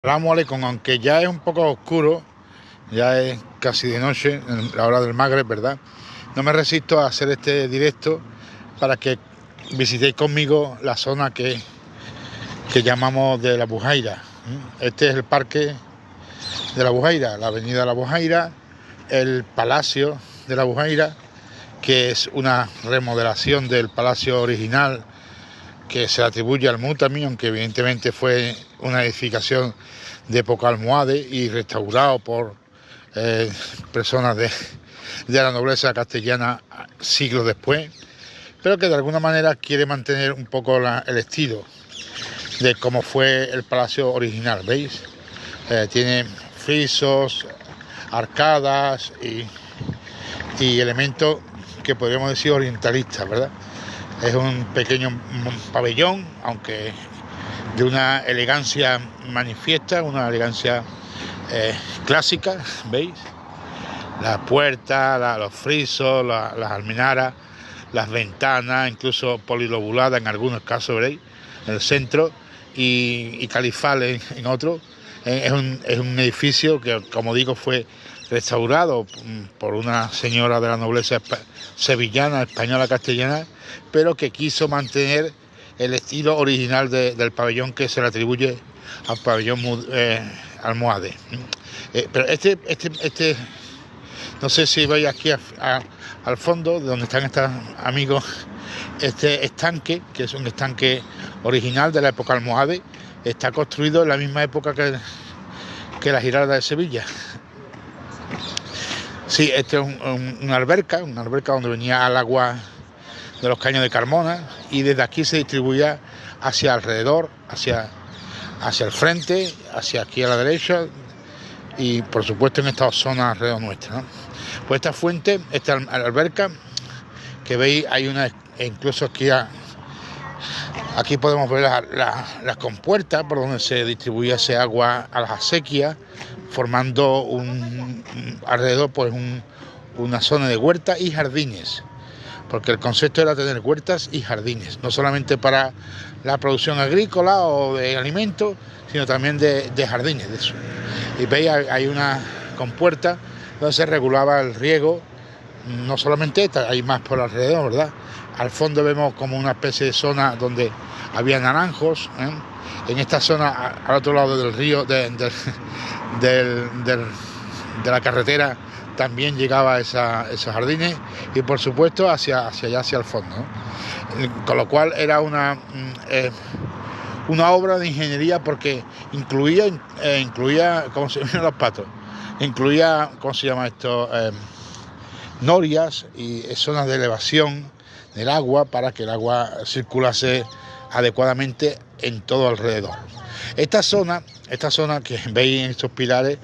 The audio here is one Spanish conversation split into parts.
Assalamu alaikum, aunque ya es un poco oscuro, ya es casi de noche, en la hora del Magreb, ¿verdad? No me resisto a hacer este directo para que visitéis conmigo la zona que llamamos de la Bujaira. Este es el parque de la Bujaira, la avenida de la Bujaira, el palacio de la Bujaira, que es una remodelación del palacio original que se le atribuye al Mutami, aunque evidentemente fue una edificación de época almohade y restaurado por personas de la nobleza castellana siglos después, pero que de alguna manera quiere mantener un poco el estilo de cómo fue el palacio original, ¿veis? Tiene frisos, arcadas y elementos que podríamos decir orientalistas, ¿verdad? Es un pequeño pabellón, aunque de una elegancia manifiesta, una elegancia clásica, ¿veis? Las puertas, los frisos, las almenaras, las ventanas, incluso polilobuladas en algunos casos, ¿veréis? En el centro y califales en otros. Es un edificio que, como digo, fue restaurado por una señora de la nobleza sevillana, española, castellana, pero que quiso mantener el estilo original del pabellón que se le atribuye al pabellón almohade. Pero este, no sé si veis aquí al fondo, de donde están estos amigos, este estanque, que es un estanque original de la época almohade, está construido en la misma época que la Giralda de Sevilla. Sí, este es una alberca donde venía el agua de los caños de Carmona, y desde aquí se distribuía hacia alrededor, hacia el frente, hacia aquí a la derecha y por supuesto en esta zona alrededor nuestra, ¿no? Pues esta fuente, esta alberca que veis, hay una, incluso aquí podemos ver las compuertas por donde se distribuía ese agua a las acequias, formando alrededor pues una zona de huertas y jardines, porque el concepto era tener huertas y jardines, no solamente para la producción agrícola o de alimentos, sino también de jardines. De eso. Y veis, hay una compuerta donde se regulaba el riego, no solamente esta, hay más por alrededor, ¿verdad? Al fondo vemos como una especie de zona donde había naranjos, ¿eh? En esta zona, al otro lado del río, de la carretera, también llegaba a esos jardines y por supuesto hacia allá, hacia el fondo, ¿no? Con lo cual era una obra de ingeniería, porque incluía ¿cómo se llaman los patos? Incluía, ¿cómo se llama esto? Norias y zonas de elevación del agua para que el agua circulase adecuadamente en todo alrededor. Esta zona que veis en estos pilares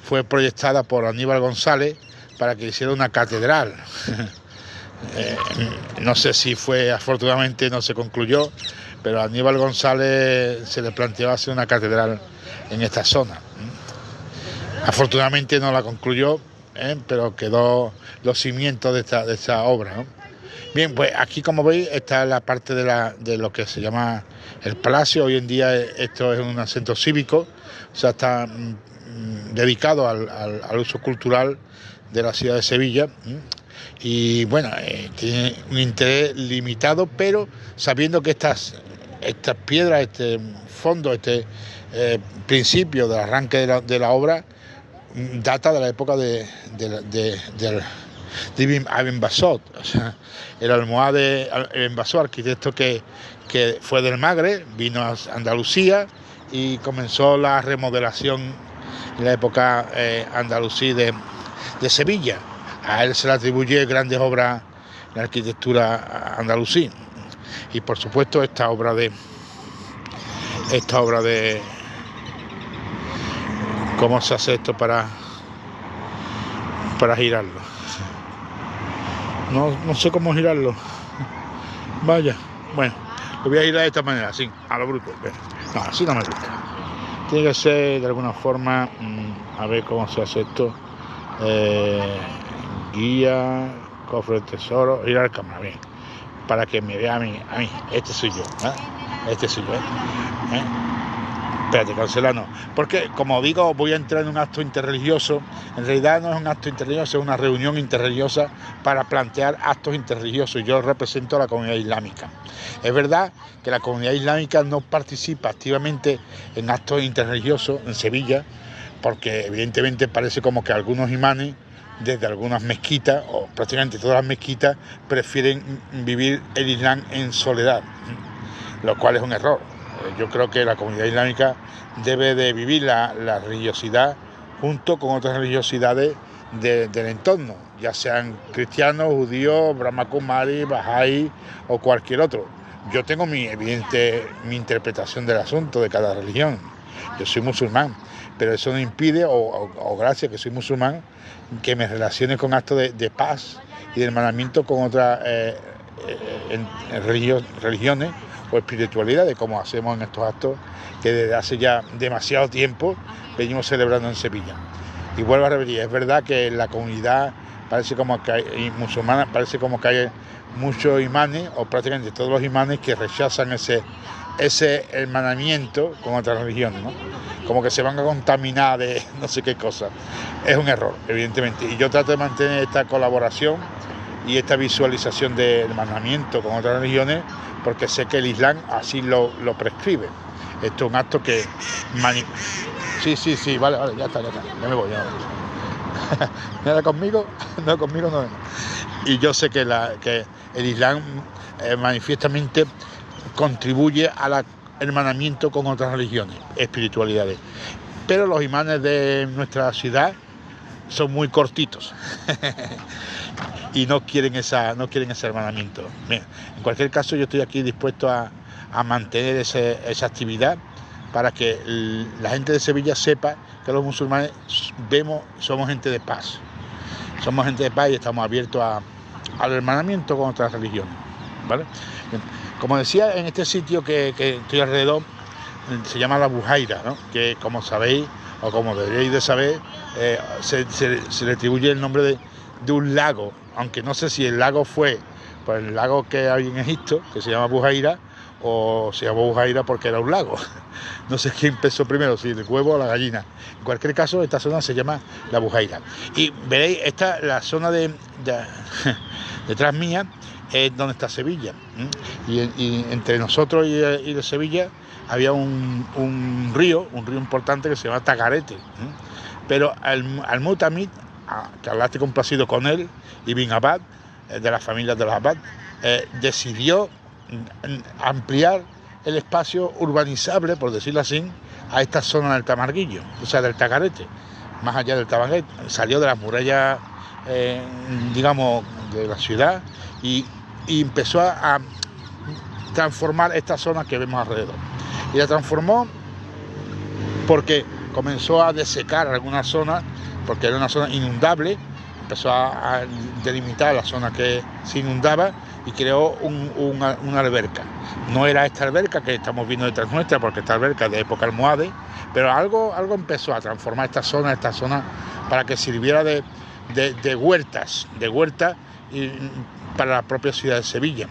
fue proyectada por Aníbal González para que hiciera una catedral. No sé si fue, afortunadamente no se concluyó, pero a Aníbal González se le planteó hacer una catedral en esta zona. Afortunadamente no la concluyó, pero quedó los cimientos de esta obra, ¿no? Bien, pues aquí, como veis, está la parte de lo que se llama el palacio. Hoy en día esto es un centro cívico, o sea, está dedicado al uso cultural de la ciudad de Sevilla. Y bueno, tiene un interés limitado, pero sabiendo que estas piedras, este fondo, este principio del arranque de la obra data de la época del Ibn Basot, o sea, el almohade Ibn Basot, arquitecto que fue del Magreb, vino a Andalucía y comenzó la remodelación en la época andalusí de Sevilla. A él se le atribuye grandes obras en la arquitectura andalusí y por supuesto esta obra de cómo se hace esto para girarlo. No sé cómo girarlo. Vaya, bueno, lo voy a girar de esta manera, así, a lo bruto. No, así no me gusta. Tiene que ser de alguna forma, a ver cómo se hace esto. Guía, cofre de tesoro, girar la cámara, bien, para que me vea a mí, este soy yo, ¿eh? Este soy yo, ¿eh? Espérate, cancelar no. Porque, como digo, voy a entrar en un acto interreligioso. En realidad no es un acto interreligioso, es una reunión interreligiosa para plantear actos interreligiosos. Yo represento a la comunidad islámica. Es verdad que la comunidad islámica no participa activamente en actos interreligiosos en Sevilla, porque evidentemente parece como que algunos imanes, desde algunas mezquitas, o prácticamente todas las mezquitas, prefieren vivir el Islam en soledad, lo cual es un error. Yo creo que la comunidad islámica debe de vivir la religiosidad junto con otras religiosidades del entorno, ya sean cristianos, judíos, brahma kumari, bahá'í o cualquier otro. Yo tengo mi interpretación del asunto de cada religión. Yo soy musulmán, pero eso no impide, o gracias a que soy musulmán, que me relacione con actos de paz y de hermanamiento con otras religiones o espiritualidades, como hacemos en estos actos que desde hace ya demasiado tiempo venimos celebrando en Sevilla. Y vuelvo a repetir, es verdad que en la comunidad parece como que hay musulmana, parece como que hay muchos imanes, o prácticamente todos los imanes, que rechazan ese hermanamiento con otras religiones, ¿no? Como que se van a contaminar de no sé qué cosa. Es un error, evidentemente. Y yo trato de mantener esta colaboración y esta visualización de hermanamiento con otras religiones, porque sé que el Islam así lo prescribe. Esto es un acto que... Sí, vale, ya está, ya me voy. ¿No conmigo? No, conmigo no. Y yo sé que el Islam manifiestamente contribuye al hermanamiento con otras religiones, espiritualidades. Pero los imanes de nuestra ciudad son muy cortitos y no quieren ese hermanamiento. Bien, en cualquier caso, yo estoy aquí dispuesto a mantener esa actividad para que la gente de Sevilla sepa que los musulmanes somos gente de paz. Somos gente de paz y estamos abiertos al hermanamiento con otras religiones, ¿vale? Bien. Como decía, en este sitio que estoy alrededor, se llama La Bujaira, ¿no? Que, como sabéis, o como deberéis de saber, se le atribuye el nombre de un lago, aunque no sé si el lago fue por el lago que hay en Egipto, que se llama Bujaira, o se llamó Bujaira porque era un lago. No sé quién empezó primero, si el huevo o la gallina. En cualquier caso, esta zona se llama La Bujaira. Y veréis, la zona detrás mía es donde está Sevilla. Y entre nosotros y de Sevilla había un río importante que se llama Tagarete. Pero Al-Mutamid, que Allah esté complacido con él, y Bin Abad, de la familia de los Abad, decidió ampliar el espacio urbanizable, por decirlo así, a esta zona del Tamarguillo, o sea, del Tagarete, más allá del Tamarguillo. Salió de las murallas, digamos, de la ciudad y empezó a transformar esta zona que vemos alrededor. Y la transformó porque comenzó a desecar algunas zonas, porque era una zona inundable. Empezó a delimitar la zona que se inundaba y creó una alberca. No era esta alberca que estamos viendo detrás nuestra, porque esta alberca es de época almohade, pero algo empezó a transformar esta zona para que sirviera de huertas y para la propia ciudad de Sevilla.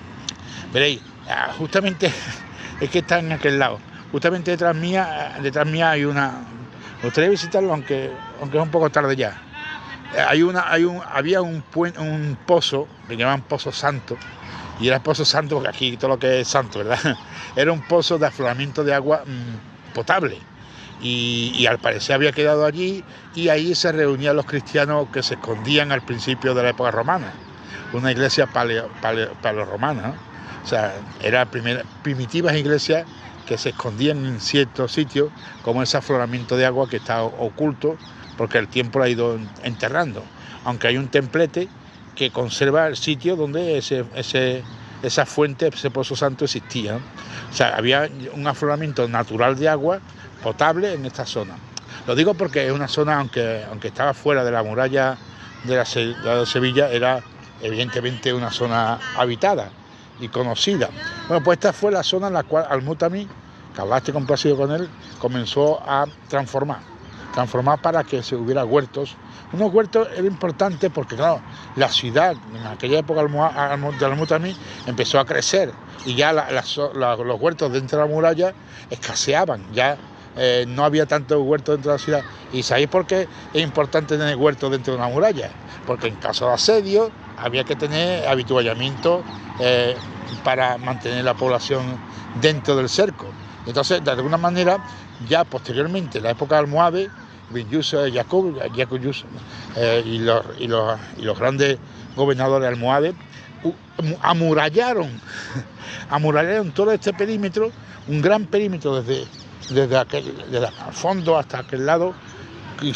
Veréis, justamente es que está en aquel lado. Justamente detrás mía hay una... Me gustaría visitarlo, aunque es un poco tarde ya. Había un pozo que llamaban Pozo Santo, y era Pozo Santo porque aquí todo lo que es santo, ¿verdad? Era un pozo de afloramiento de agua potable, y al parecer había quedado allí, y ahí se reunían los cristianos que se escondían al principio de la época romana, una iglesia paleorromana, ¿no? O sea, eran primitivas iglesias que se escondían en ciertos sitios, como ese afloramiento de agua que está oculto, porque el tiempo lo ha ido enterrando, aunque hay un templete que conserva el sitio donde esa fuente, ese Pozo Santo existía, ¿no? O sea, había un afloramiento natural de agua potable en esta zona. Lo digo porque es una zona, aunque estaba fuera de la muralla de la de Sevilla, era evidentemente una zona habitada y conocida. Bueno, pues esta fue la zona en la cual Al-Mutamid, que Allah esté complacido con él, comenzó a transformar para que se hubiera huertos. Unos huertos era importante porque, claro, la ciudad en aquella época de Al-Mutamid empezó a crecer, y ya los huertos dentro de la muralla escaseaban, ya no había tantos huertos dentro de la ciudad. ¿Y sabéis por qué es importante tener huertos dentro de una muralla? Porque en caso de asedio había que tener habituallamiento para mantener la población dentro del cerco. Entonces, de alguna manera, ya posteriormente, en la época de almohade, bin Yusuf, Yaqub Yusuf y los grandes gobernadores almohades amurallaron todo este perímetro, un gran perímetro desde el fondo hasta aquel lado, y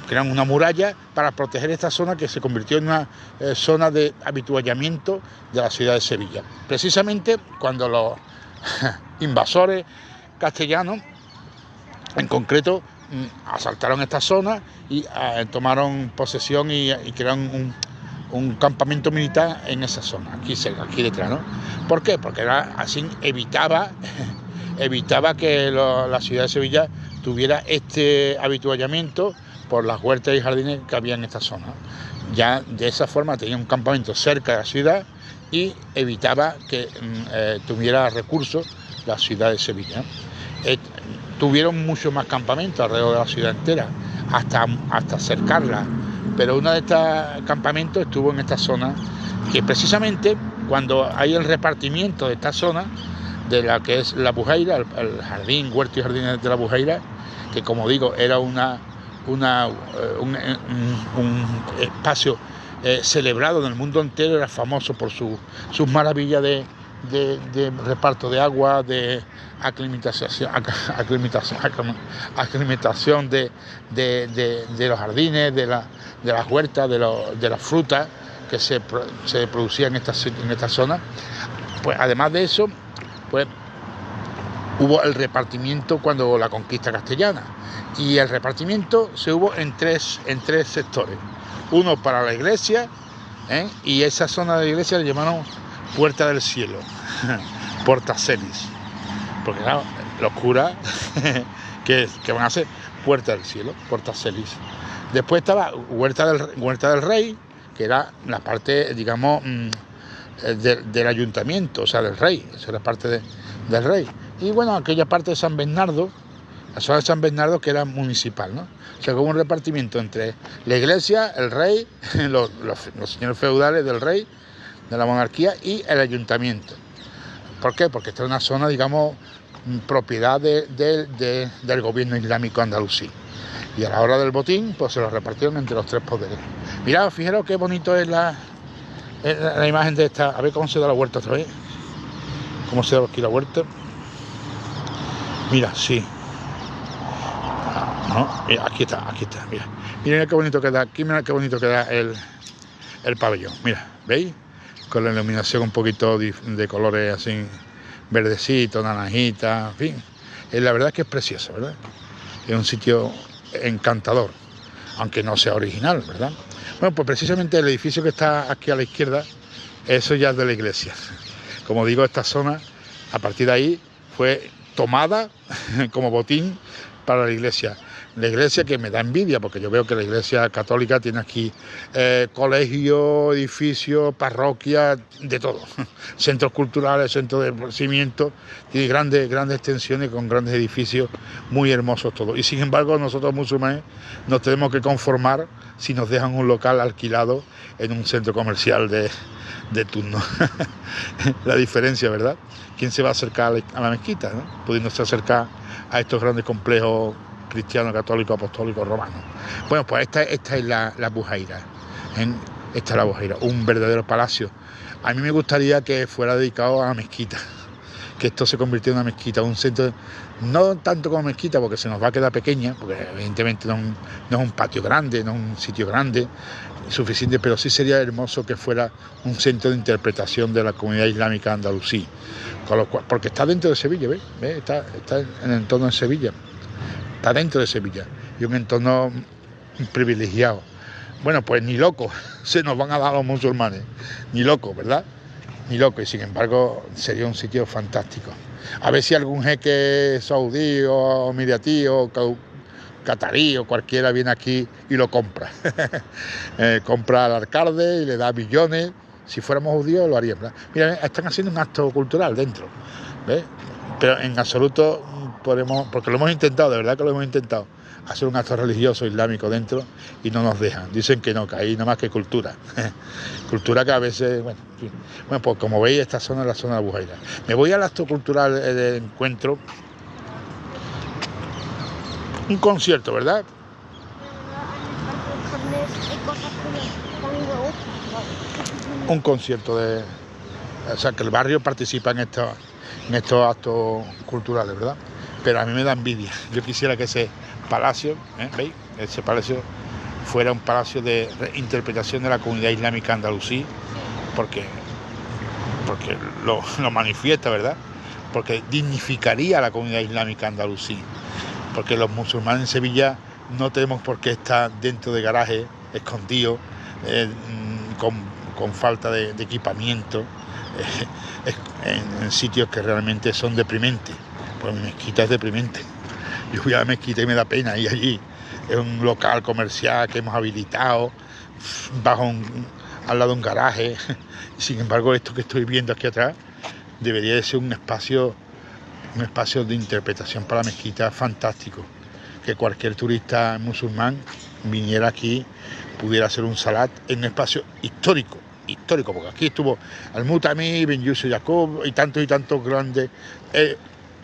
crean una muralla para proteger esta zona que se convirtió en una zona de habituallamiento de la ciudad de Sevilla. Precisamente cuando los invasores castellanos, en concreto, asaltaron esta zona y tomaron posesión y crearon un campamento militar en esa zona, aquí detrás, ¿no? ¿Por qué? Porque así evitaba que la ciudad de Sevilla tuviera este habituallamiento por las huertas y jardines que había en esta zona. Ya de esa forma tenía un campamento cerca de la ciudad y evitaba que tuviera recursos la ciudad de Sevilla. Tuvieron muchos más campamentos alrededor de la ciudad entera, hasta cercarla, pero uno de estos campamentos estuvo en esta zona, que precisamente cuando hay el repartimiento de esta zona, de la que es la Bujeira, el jardín, huerto y jardines de la Bujeira, que como digo era un espacio celebrado en el mundo entero, era famoso por sus maravillas de reparto de agua, de aclimatación de los jardines, de las huertas, de las frutas que se producían en esta zona. Pues además de eso, pues hubo el repartimiento cuando la conquista castellana, y el repartimiento se hubo en tres sectores. Uno para la iglesia, y esa zona de la iglesia le llamaron Puerta del Cielo, Portacelis, porque claro, los curas que van a ser Puerta del Cielo, Portacelis. Después estaba Huerta del Rey, que era la parte, digamos, del ayuntamiento, o sea, del rey, eso era parte del rey. Y bueno, aquella parte de San Bernardo, la zona de San Bernardo, que era municipal, ¿no? O sea, hubo un repartimiento entre la iglesia, el rey, los señores feudales del rey, de la monarquía, y el ayuntamiento. ¿Por qué? Porque esta es una zona, digamos, propiedad del gobierno islámico andalusí. Y a la hora del botín, pues se lo repartieron entre los tres poderes. Mirad, fijaros qué bonito es la imagen de esta. A ver cómo se da la vuelta otra vez. ¿Cómo se da aquí la vuelta? Mira, sí. No, mira, aquí está, mira. Mira qué bonito queda, aquí mira qué bonito queda el pabellón. Mira, ¿veis? Con la iluminación un poquito de colores así, verdecito, naranjita, en fin. La verdad es que es precioso, ¿verdad? Es un sitio encantador, aunque no sea original, ¿verdad? Bueno, pues precisamente el edificio que está aquí a la izquierda, eso ya es de la iglesia. Como digo, esta zona, a partir de ahí, fue tomada como botín para la iglesia. La iglesia, que me da envidia, porque yo veo que la iglesia católica tiene aquí colegios, edificios, parroquias, de todo. Centros culturales, centros de esparcimiento, tiene grandes extensiones con grandes edificios muy hermosos todos. Y sin embargo, nosotros musulmanes nos tenemos que conformar si nos dejan un local alquilado en un centro comercial de turno. La diferencia, ¿verdad? ¿Quién se va a acercar a la mezquita, ¿no? Pudiéndose acercar a estos grandes complejos cristiano, católico, apostólico, romano. Bueno, pues esta es la Bujeira. Esta es la Bujeira, un verdadero palacio. A mí me gustaría que fuera dedicado a la mezquita, que esto se convirtiera en una mezquita, un centro, no tanto como mezquita, porque se nos va a quedar pequeña, porque evidentemente no es un patio grande, no es un sitio grande, suficiente, pero sí sería hermoso que fuera un centro de interpretación de la comunidad islámica andalusí, porque está dentro de Sevilla, ¿ves? Está en el entorno de Sevilla. Está dentro de Sevilla y un entorno privilegiado. Bueno, pues ni loco se nos van a dar los musulmanes, ni loco, ¿verdad? Ni loco, y sin embargo sería un sitio fantástico. A ver si algún jeque saudí o emiratí o catarí o cualquiera viene aquí y lo compra. Compra al alcalde y le da billones. Si fuéramos judíos lo harían, ¿verdad? Mira, están haciendo un acto cultural dentro, ¿ves? Pero en absoluto podemos, porque lo hemos intentado, de verdad que lo hemos intentado, hacer un acto religioso islámico dentro y no nos dejan. Dicen que no, que ahí nada más que cultura. Cultura que a veces, bueno, en fin. Bueno, pues como veis, esta zona es la zona de Bujaira. Me voy al acto cultural de encuentro. Un concierto, ¿verdad? Un concierto de... O sea, que el barrio participa en estos actos culturales, ¿verdad? Pero a mí me da envidia. Yo quisiera que ese palacio, ¿veis? Ese palacio fuera un palacio de interpretación de la comunidad islámica andalusí, porque lo manifiesta, ¿verdad? Porque dignificaría a la comunidad islámica andalusí, porque los musulmanes en Sevilla no tenemos por qué estar dentro de garajes, escondidos, con falta de equipamiento, en sitios que realmente son deprimentes. Pues mi mezquita es deprimente. Yo voy a la mezquita y me da pena ir allí. Es un local comercial que hemos habilitado al lado de un garaje. Sin embargo, esto que estoy viendo aquí atrás debería de ser un espacio de interpretación para la mezquita fantástico. Que cualquier turista musulmán viniera aquí, pudiera hacer un salat en un espacio histórico, porque aquí estuvo Al-Mutamí, Ben Yusuf Jacob y tantos grandes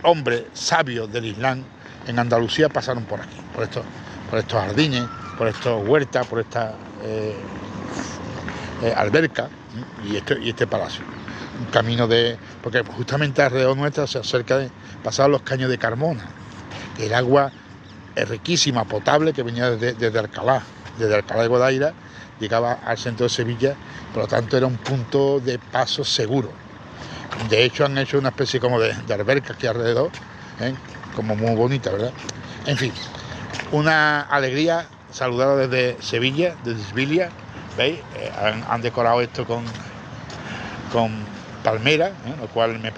hombres sabios del Islam en Andalucía pasaron por aquí, por estos jardines, por estos huertas, por estas albercas y este palacio. Un camino porque justamente alrededor nuestra se acerca de pasar los caños de Carmona, que el agua es riquísima, potable, que venía desde Alcalá de Guadaira, llegaba al centro de Sevilla, por lo tanto era un punto de paso seguro. De hecho han hecho una especie como de alberca aquí alrededor, como muy bonita, ¿verdad? En fin, una alegría saludar desde Sevilla, desde Sevilla, ¿veis? Han decorado esto con palmeras, lo cual me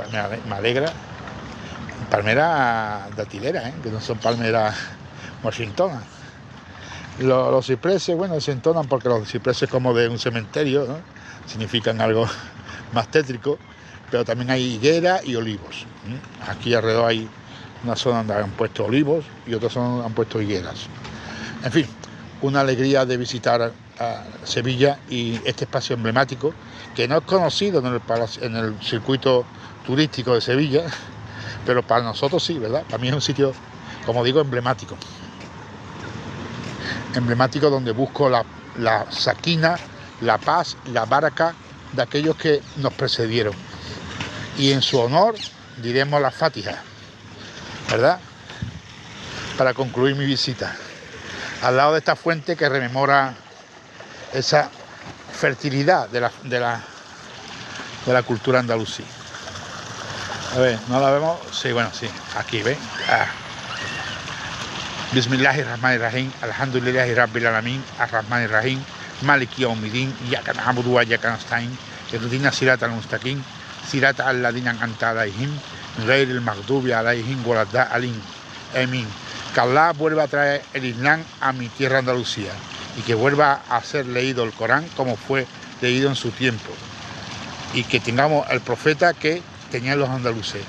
alegra. Palmeras datileras, que no son palmeras washingtonas. Los cipreses, bueno, se entonan porque los cipreses como de un cementerio, ¿no? Significan algo más tétrico, pero también hay higueras y olivos. Aquí alrededor hay una zona donde han puesto olivos y otra zona donde han puesto higueras. En fin, una alegría de visitar a Sevilla y este espacio emblemático, que no es conocido en el circuito turístico de Sevilla, pero para nosotros sí, ¿verdad? Para mí es un sitio, como digo, emblemático donde busco la saquina, la paz, la baraka de aquellos que nos precedieron. Y en su honor diremos la Fátiha, ¿verdad? Para concluir mi visita. Al lado de esta fuente que rememora esa fertilidad de la cultura andalusí. A ver, ¿no la vemos? Sí, bueno, sí. Aquí, ¿ves? Bismillahirrahmanirrahim, alhamdulillahi rabbil alamin, arrahmanirrahim, maliki yawmiddin, iyyaka na'budu wa iyyaka nasta'in, ihdina siratal mustaqim, siratal ladzina an'amta alaihim, ghairil maghdubi alaihim waladdallin. Amén. Que Allah vuelva a traer el Islam a mi tierra Andalucía y que vuelva a ser leído el Corán como fue leído en su tiempo, y que tengamos el profeta que tenían los andaluces,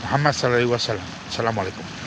Muhammad sallallahu alaihi wasallam. Assalamu alaikum.